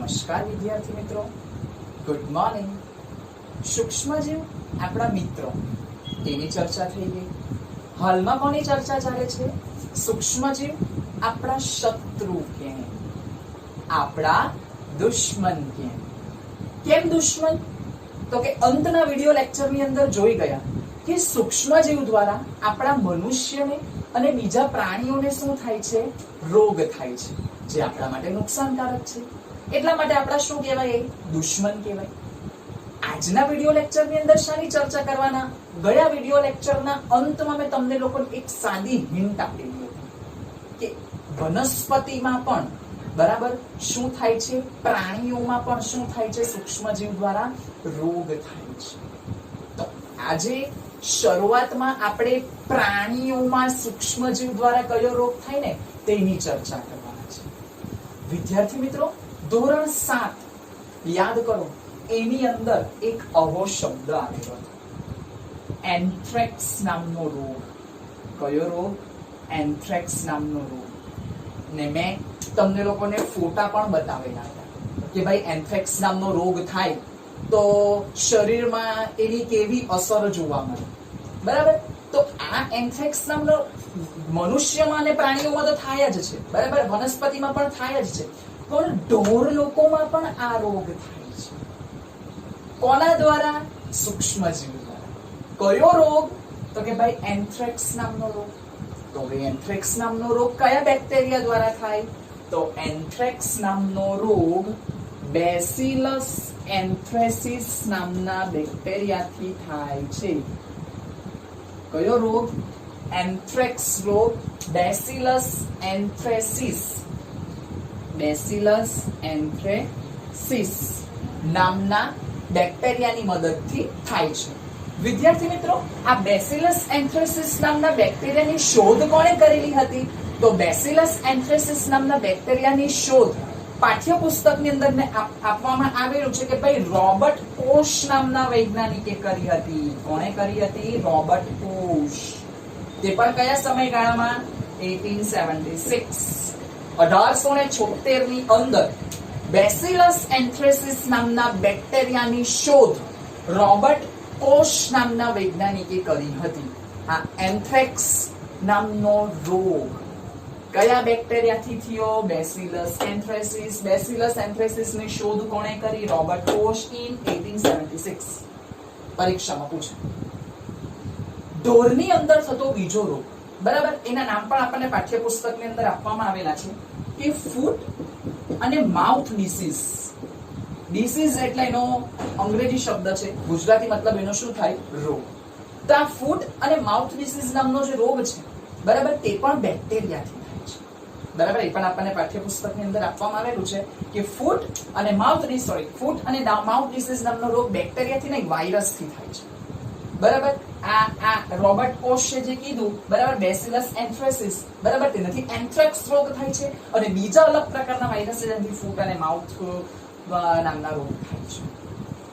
નમસ્કાર વિદ્યાર્થી મિત્રો, ગુડ મોર્નિંગ। સૂક્ષ્મજીવ આપણા મિત્રો તેની ચર્ચા થઈ ગઈ। હાલમાં કોની ચર્ચા ચાલે છે? સૂક્ષ્મજીવ આપણા શત્રુ કેમ, આપણા દુશ્મન કેમ। કેમ દુશ્મન? તો કે અંતના વિડિયો લેક્ચરની અંદર જોઈ ગયા કે સૂક્ષ્મજીવ દ્વારા આપણા મનુષ્યને અને બીજા પ્રાણીઓને શું થાય છે? રોગ થાય છે, જે આપણા માટે નુકસાનકારક છે। એટલા માટે આપણા શું કહેવાય? દુશ્મન કહેવાય। આજના વિડિયો લેક્ચરની અંદર શાની ચર્ચા કરવાના? ગયા વિડિયો લેક્ચરના અંતમાં મેં તમને લોકોને એક સાદી હિન્ટ આપેલી હતી કે વનસ્પતિમાં પણ બરાબર શું થાય છે, પ્રાણીઓમાં પણ શું થાય છે, સૂક્ષ્મજીવ દ્વારા રોગ થાય છે। તો આજે શરૂઆતમાં આપણે પ્રાણીઓમાં સૂક્ષ્મજીવ દ્વારા કયો રોગ થાય ને તેની ચર્ચા કરવાના છે। વિદ્યાર્થી મિત્રો, ધોરણ 7 યાદ કરો, એની અંદર એક આવો શબ્દ આવેલો હતો, એન્થ્રેક્સ નામનો રોગ। કયો રોગ? એન્થ્રેક્સ નામનો રોગ। ને મેં તમને લોકોને ફોટા પણ બતાવેલા હતા કે ભાઈ એન્થ્રેક્સ નામનો રોગ થાય તો શરીરમાં એની કેવી અસર જોવા મળે, બરાબર? તો આ એન્થ્રેક્સ નામનો મનુષ્યમાં અને પ્રાણીઓમાં તો થાય જ છે, બરાબર? વનસ્પતિમાં પણ થાય જ છે, પણ ઢોર લોકોમાં પણ આ રોગ થાય છે। કોના દ્વારા? સૂક્ષ્મજીવ દ્વારા। કયો રોગ? તો કે ભાઈ એન્થ્રેક્સ નામનો રોગ। તો હવે એન્થ્રેક્સ નામનો રોગ કયા બેક્ટેરિયા દ્વારા થાય? તો એન્થ્રેક્સ નામનો રોગ બેસિલસ એન્થ્રેસિસ નામના બેક્ટેરિયાથી થાય છે। કયો રોગ? એન્થ્રેક્સ રોગ બેસિલસ એન્થ્રેસિસ, બેસિલસ એન્થ્રેસિસ નામના બેક્ટેરિયાની મદદથી થાય છે। વિદ્યાર્થી મિત્રો, આ બેસિલસ એન્થ્રેસિસ નામના બેક્ટેરિયાની શોધ કોણે કરેલી હતી? તો બેસિલસ એન્થ્રેસિસ નામના બેક્ટેરિયાની શોધ પાઠ્યપુસ્તકની અંદર આપવામાં આવેલું છે કે ભાઈ રોબર્ટ કોશ નામના વૈજ્ઞાનિકે કરી હતી। કોણે કરી હતી? રોબર્ટ કોશ। તે પણ કયા સમયગાળામાં? 1876, 1876 ની અંદર બેસિલસ એન્થ્રેસિસ નામના બેક્ટેરિયાની શોધ રોબર્ટ કોશ નામના વૈજ્ઞાનિકે કરી હતી। આ એન્થ્રેક્સ નામનો રોગ કયા બેક્ટેરિયાથી થયો? બેસિલસ એન્થ્રેસિસ। બેસિલસ એન્થ્રેસિસ ની શોધ કોણે કરી? Robert Koch in 1876। પરીક્ષામાં પૂછે। ઢોરની અંદર થતો બીજો રોગ, બરાબર? એના નામ પણ આપણને પાઠ્યપુસ્તકની અંદર આપવામાં આવેલા છે કે ફૂટ અને માઉથ ડિસીઝ। ડિસીઝ એટલે એનો અંગ્રેજી શબ્દ છે, ગુજરાતી મતલબ એનો શું થાય? રોગ। તો આ ફૂટ અને માઉથ ડિસીઝ નામનો જે રોગ છે, બરાબર, તે પણ બેક્ટેરિયાથી થાય છે, બરાબર? એ પણ આપણને પાઠ્યપુસ્તકની અંદર આપવામાં આવેલું છે કે ફૂટ અને માઉથ ડિસીઝ નામનો રોગ બેક્ટેરિયાથી નહીં, વાયરસથી થાય છે, બરાબર? આ રોબર્ટ કોશે જે કીધું, બરાબર, બેસિલસ એન્થ્રેસિસ, બરાબર, તેનાથી એન્થ્રેક્સ રોગ થાય છે અને બીજા અલગ પ્રકારના વાયરસ જેનાથી ફૂટ અને માઉથ નામના રોગ થાય છે।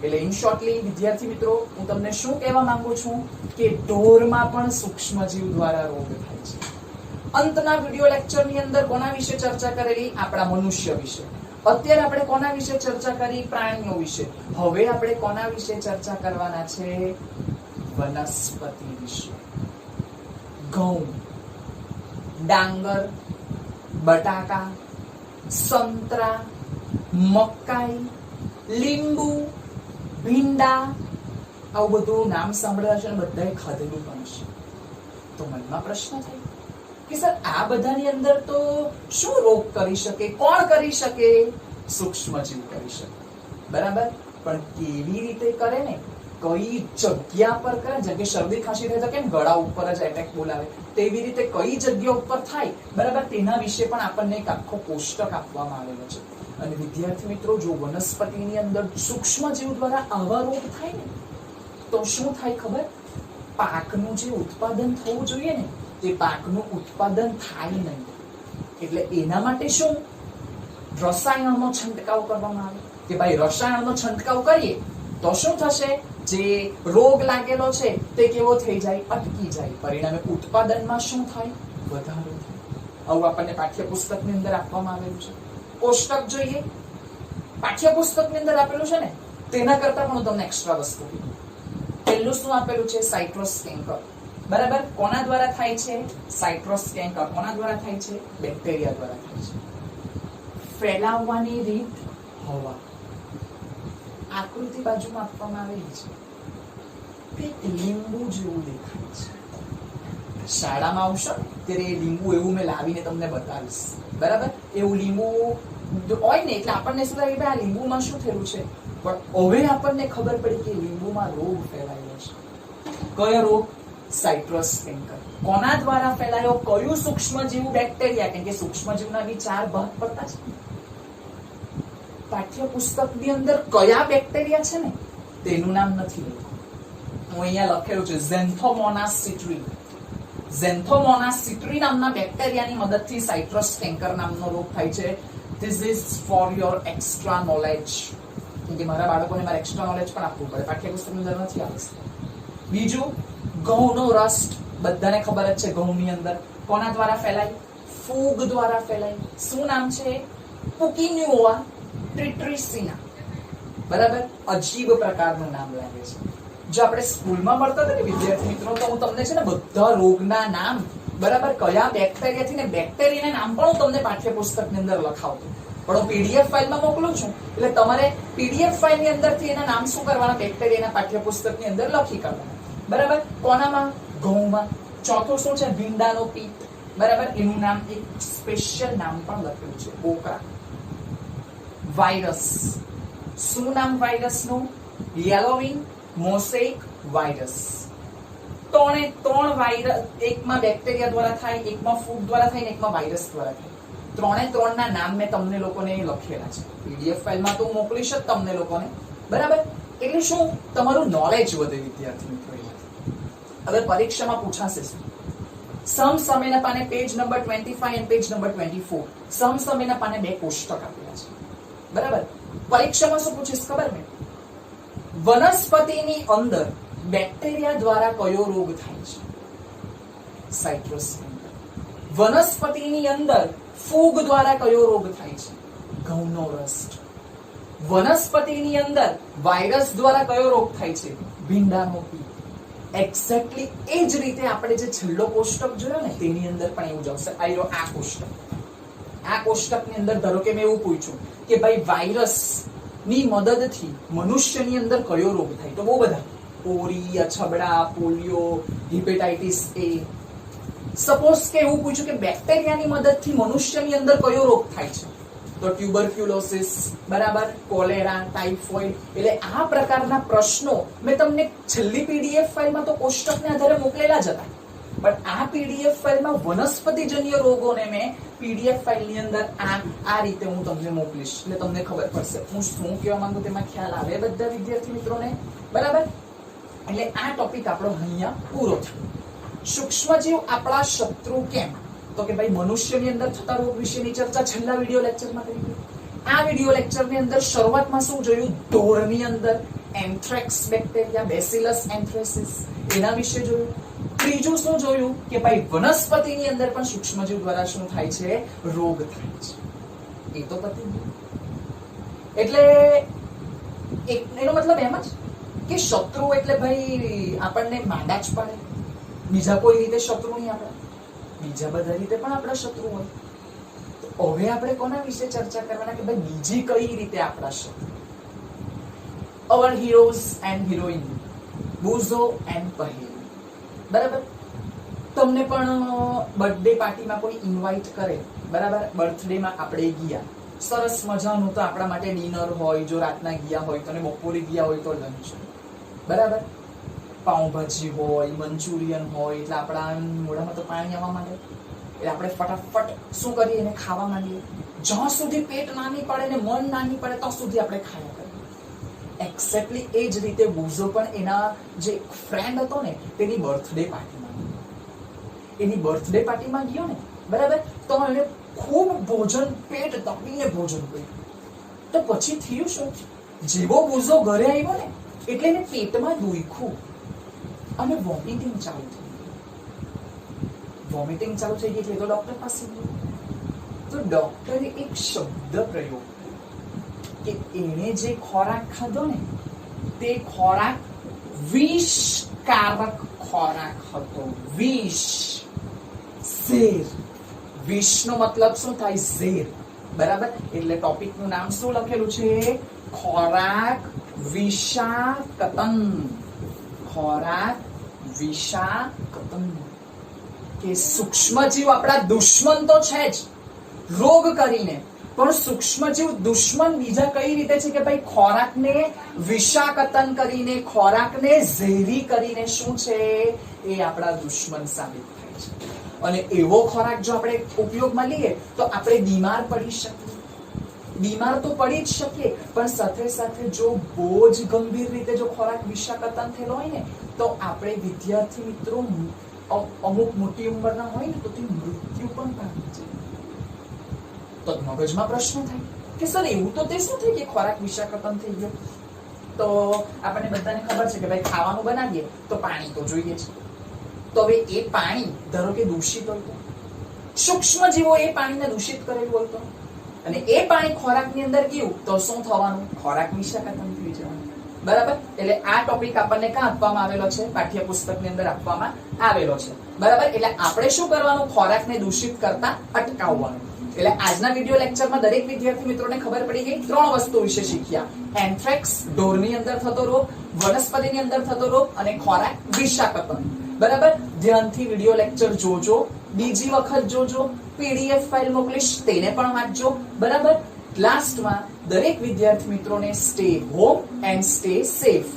એટલે ઇન શોર્ટલી વિદ્યાર્થી મિત્રો, હું તમને શું કહેવા માંગુ છું કે ઢોરમાં પણ સૂક્ષ્મજીવ દ્વારા રોગ થાય છે। અંતના વિડિયો લેક્ચરની અંદર કોના વિશે ચર્ચા કરેલી? આપણા મનુષ્ય વિશે। અત્યારે આપણે કોના વિશે ચર્ચા કરી? પ્રાણીઓ વિશે। હવે આપણે કોના વિશે ચર્ચા કરવાના છે? વનસ્પતિ વિશે। ઘઉં, ડાંગર, બટાકા, સંતરા, મકાઈ, લીંબુ, ભીંડા, આવું બધું નામ સાંભળ્યા છે અને બધાએ ખાધેલું પણ છે। તો મનમાં પ્રશ્ન થાય કે સર આ બધાની અંદર તો શું રોગ કરી શકે? કોણ કરી શકે? સૂક્ષ્મજીવ કરી શકે, બરાબર? પણ કેવી રીતે કરે ને, કઈ જગ્યા પર કરે? જેમ કે શરદી ખાંસી થાય તો કેમ ગળા ઉપર જ એટેક બોલાવે, તેવી રીતે કઈ જગ્યા ઉપર થાય, બરાબર? તેના વિશે પણ આપણને એક આખો કોષ્ટક આપવામાં આવેલો છે। અને વિદ્યાર્થી મિત્રો, જો વનસ્પતિની અંદર સૂક્ષ્મજીવ દ્વારા આવા રોગ થાય ને તો શું થાય ખબર? પાકનું જે ઉત્પાદન થવું જોઈએ ને, તે પાકનું ઉત્પાદન થાય નહીં। એટલે એના માટે શું? રસાયણનો છંટકાવ કરવામાં આવે કે ભાઈ રસાયણનો છંટકાવ કરીએ તો શું થશે? જે રોગ લાગેલો છે તે કેવો થઈ જાય? અટકી જાય। પરિણામે ઉત્પાદનમાં શું થાય? વધારો થાય। આવું આપણને પાઠ્યપુસ્તકની અંદર આપવામાં આવેલું છે। કોષ્ટક જોઈએ, પાઠ્યપુસ્તકની અંદર આપેલું છે ને તેના કરતા પણ હું તમને એક્સ્ટ્રા વસ્તુ કીધું. પહેલું શું આપેલું છે? સાઇટ્રસ કેન્કર. બરાબર, કોના દ્વારા થાય છે? સાઇટ્રસ કેન્કર કોના દ્વારા થાય છે? બેક્ટેરિયા દ્વારા થાય છે. ફેલાવવાની રીત હવા. આકૃતિ બાજુમાં આપવામાં આવેલી છે. એક લીંબુ જેવું દેખાય છે. શાળામાં આવશો ત્યારે એ લીંબુ એવું મેં લાવીને તમને બતાવીશ. બરાબર, એવું લીંબુ હોય ને એટલે આપણને શું લાગે આ લીંબુમાં શું થયેલું છે, પણ હવે આપણને ખબર પડી કે લીંબુમાં રોગ ફેલાયેલો છે. કયો રોગ? સાઇટ્રસ કેન્કર. કોના દ્વારા ફેલાયો? કયું સૂક્ષ્મજીવ? બેક્ટેરિયા. કેમ કે સૂક્ષ્મજીવના બી 4 ભાગ પડતા છે. પાઠ્યપુસ્તકની અંદર કયા બેક્ટેરિયા છે ને તેનું નામ નથી લખ્યું. હું અહીંયા લખેલું છે ઝેન્થોમોનાસ સિટ્રી. ઝેન્થોમોનાસ સિટ્રી નામના બેક્ટેરિયાની મદદથી સાઇટ્રસ કેન્કર નામનો રોગ થાય છે. This is for your extra knowledge. કે મારા બાળકોને મારે એક્સ્ટ્રા નોલેજ પણ આપવું પડે, પાઠ્યપુસ્તકની અંદર નથી આવશે. બીજું, ઘઉંનો રસ્ટ. બધાને ખબર જ છે ઘઉંની અંદર કોના દ્વારા ફેલાય? ફૂગ દ્વારા ફેલાય. શું નામ છે? પુકિન્યુઆ ટ્રિટ્રિસિના. બરાબર, અજીબ પ્રકારનું નામ લાગે છે. જો આપણે સ્કૂલમાં મળતા હતા ને વિદ્યાર્થી મિત્રો, તો હું તમને છે ને બધા રોગના નામ, બરાબર, કયા બેક્ટેરિયાથી ને બેક્ટેરિયાના નામ પણ હું તમને પાઠ્યપુસ્તકની અંદર લખાવતો. પણ હું પીડીએફ ફાઇલમાં મોકલું છું એટલે તમારે પીડીએફ ફાઇલની અંદરથી એના નામ શું કરવાના? બેક્ટેરિયાના પાઠ્યપુસ્તકની અંદર લખી કાઢવાના. બરાબર, કોનામાં? ઘઉંમાં. ચોથું શું છે? ભીંડાનો પિત્ત. બરાબર, એનું નામ એક સ્પેશિયલ નામ પણ લખ્યું છે, બોકરા. વાયરસ. શું નામ વાયરસનું? યેલોવિંગ મોસેક વાયરસ. ત્રણે ત્રણ વાયરસ, એકમાં બેક્ટેરિયા દ્વારા થાય, એકમાં ફૂગ દ્વારા થાય ને એકમાં વાયરસ દ્વારા થાય. ત્રણે ત્રણના નામ મેં તમને લોકોને લખેલા છે પીડીએફ ફાઇલમાં, તો હું મોકલીશ જ તમને લોકોને. બરાબર, એટલે શું તમારું નોલેજ વધે વિદ્યાર્થી મિત્રો. હવે પરીક્ષામાં પૂછાશે શું? સમસમયના પાને પેજ નંબર 25 અને પેજ નંબર 24. સમસમયના પાને 2 કોષ્ટક આપેલા છે. બરાબર, પરીક્ષામાં શું પૂછીશ ખબર ને? વનસ્પતિની અંદર બેક્ટેરિયા દ્વારા કયો રોગ થાય છે? સાઇટ્રસ કેન્કર. વનસ્પતિની અંદર ફૂગ દ્વારા કયો રોગ થાય છે? ઘઉંનો રસ્ટ. વનસ્પતિની અંદર વાયરસ દ્વારા કયો રોગ થાય છે? ભીંડાનો પિત્ત. એક્ઝેક્ટલી એ જ રીતે આપણે જે છેલ્લો કોષ્ટક જોયો ને તેની અંદર પણ એવું જ આવશે. આ કોષ્ટક, આ કોષ્ટકની અંદર ધારો કે મેં એવું પૂછ્યું કે ભાઈ વાયરસ ની મદદથી મનુષ્યની અંદર કયો રોગ થાય? તો બહુ બધા, ઓરી, અછબડા, પોલિયો, હિપેટાઇટિસ એ. સપોઝ કે એવું પૂછ્યું કે બેક્ટેરિયાની મદદથી મનુષ્યની અંદર કયો રોગ થાય છે? તો ટ્યુબરક્યુલોસિસ, બરાબર, કોલેરા, ટાઇફોઇડ. એટલે આ પ્રકારના પ્રશ્નો મેં તમને છેલ્લી પીડીએફ ફાઇલમાં તો કોષ્ટકને આધારે મોકલેલા જ હતા, પણ આ પીડીએફ ફાઇલમાં વનસ્પતિજન્ય રોગોને મેં પીડીએફ ફાઇલની અંદર આ રીતે હું તમને મોકલીશ એટલે તમને ખબર પડશે હું શું કહેવા માંગુ, તેમાં ખ્યાલ આવે બધા વિદ્યાર્થી મિત્રોને. બરાબર, એટલે આ ટોપિક આપણો અહીંયા પૂરો થયો. સૂક્ષ્મજીવ આપણા શત્રુ કેમ? તો કે ભાઈ મનુષ્યની અંદર થતા રોગ વિશેની ચર્ચા છેલ્લા વિડિયો લેક્ચરમાં કરી. આ વિડિયો લેક્ચરની અંદર શરૂઆતમાં શું જોયું? ઢોરની અંદર એન્થ્રેક્સ બેક્ટેરિયા, બેસિલસ એન્થ્રેસિસ, એના વિશે જોયું. ત્રીજું શું જોયું? કે ભાઈ વનસ્પતિની અંદર પણ સૂક્ષ્મજીવ દ્વારા શું થાય છે? રોગ થાય છે. એ તો પતી ગયું. એટલે એનો મતલબ એમ જ કે શત્રુ એટલે ભાઈ આપણને માંડા જ પાડે, બીજા કોઈ રીતે શત્રુ નહીં. આપણે બીજા બધા રીતે પણ આપણા શત્રુ હોય. તો હવે આપણે કોના વિશે ચર્ચા કરવાના કે ભાઈ બીજી કઈ રીતે આપણા શત્રુ? અવર હીરોઝ એન્ડ હિરોઈન, બુઝો એન્ડ પહેલ. બરાબર, તમને પણ બર્થડે પાર્ટીમાં કોઈ ઇન્વાઇટ કરે, બરાબર, બર્થડેમાં આપણે ગયા, સરસ મજાનું તો આપણા માટે ડિનર હોય, જો રાતના ગયા હોય તો, બપોરે ગયા હોય તો લંચ, બરાબર, પાઉંભાજી હોય, મંચુરિયન હોય, એટલે આપણા મોઢામાં તો પાણી આવવા માંડે. એટલે આપણે ફટાફટ શું કરીએ? એને ખાવા માંડીએ. જ્યાં સુધી પેટ નાની પડે ને મન નાની પડે ત્યાં સુધી આપણે ખાયા કરીએ. એક્ઝેક્ટલી એ જ રીતે બુઝો પણ એના જે ફ્રેન્ડ હતો ને તેની બર્થડે પાર્ટીમાં ગયો ને, બરાબર, તો એને ખૂબ ભોજન, પેટ તપીને ભોજન કર્યું. તો પછી થયું શું? જેવો બુઝો ઘરે આવ્યો ને એટલે એને પેટમાં દુખ્યું અને વોમિટિંગ ચાલુ થઈ ગઈ. એટલે તો ડોક્ટર પાસે ગયો. તો ડોક્ટરે એક શબ્દ પ્રયોગ કર્યો. કે એણે જે ખોરાક ખાધો ને તે ખોરાક વિષકારક ખોરાક હતો. વિષ, ઝેર. વિષનો મતલબ શું થાય? ઝેર. બરાબર. એટલે ટોપિક નું નામ શું લખેલું છે? ખોરાક વિષાકતન. ખોરાક વિષાકતન. કે સૂક્ષ્મજીવ આપણા દુશ્મન તો છે જ રોગ કરીને, પણ સૂક્ષ્મજીવ દુશ્મન બીજા કઈ રીતે છે કે ભાઈ ખોરાકને વિષાકતન કરીને, ખોરાકને ઝેરી કરીને શું છે એ આપણા દુશ્મન સાબિત થાય છે. અને એવો ખોરાક જો આપણે ઉપયોગમાં લઈએ તો આપણે બીમાર પડી શકીએ. બીમાર તો પડી જ શકીએ, પણ સાથે સાથે જો બહુ જ ગંભીર રીતે જો ખોરાક વિષાકતન થયેલો હોય ને તો આપણે વિદ્યાર્થી મિત્રો અમુક મોટી ઉંમરના હોય ને તો તે મૃત્યુ પણ પામી જાય. તો મગજમાં પ્રશ્ન થાય કે સર એવું તો તે શું થાય કે ખોરાક વિષાકતન થઈ ગયો? તો આપણને બધાને ખબર છે કે ભાઈ ખાવાનું બનાવીએ તો પાણી તો જોઈએ છે. તો હવે એ પાણી ધારો કે દૂષિત હોય તો, સૂક્ષ્મ જીવો એ પાણીને દૂષિત કરેલું હોય તો, અને એ પાણી ખોરાકની અંદર ગયું તો શું થવાનું? ખોરાક વિષાકતન થઈ જવાનું. બરાબર. એટલે આ ટોપિક આપણને ક્યાં આપવામાં આવેલો છે? પાઠ્યપુસ્તકની અંદર આપવામાં આવેલો છે. બરાબર. એટલે આપણે શું કરવાનું? ખોરાકને દૂષિત કરતા અટકાવવાનું. એટલે આજના વિડિયો લેક્ચરમાં દરેક વિદ્યાર્થી મિત્રોને ખબર પડી ગઈ. 3 વસ્તુ વિશે શીખ્યા: એન્થ્રેક્સ, ઢોરની અંદર થતો રોગ, વનસ્પતિની અંદર થતો રોગ, અને ખોરાક વિષાકતન. બરાબર. ધ્યાનથી વિડિયો લેક્ચર જોજો, બીજી વખત જોજો, પીડીએફ ફાઇલ મોકલીશ તેને પણ વાંચજો. બરાબર. લાસ્ટમાં દરેક વિદ્યાર્થી મિત્રોને stay home and stay safe.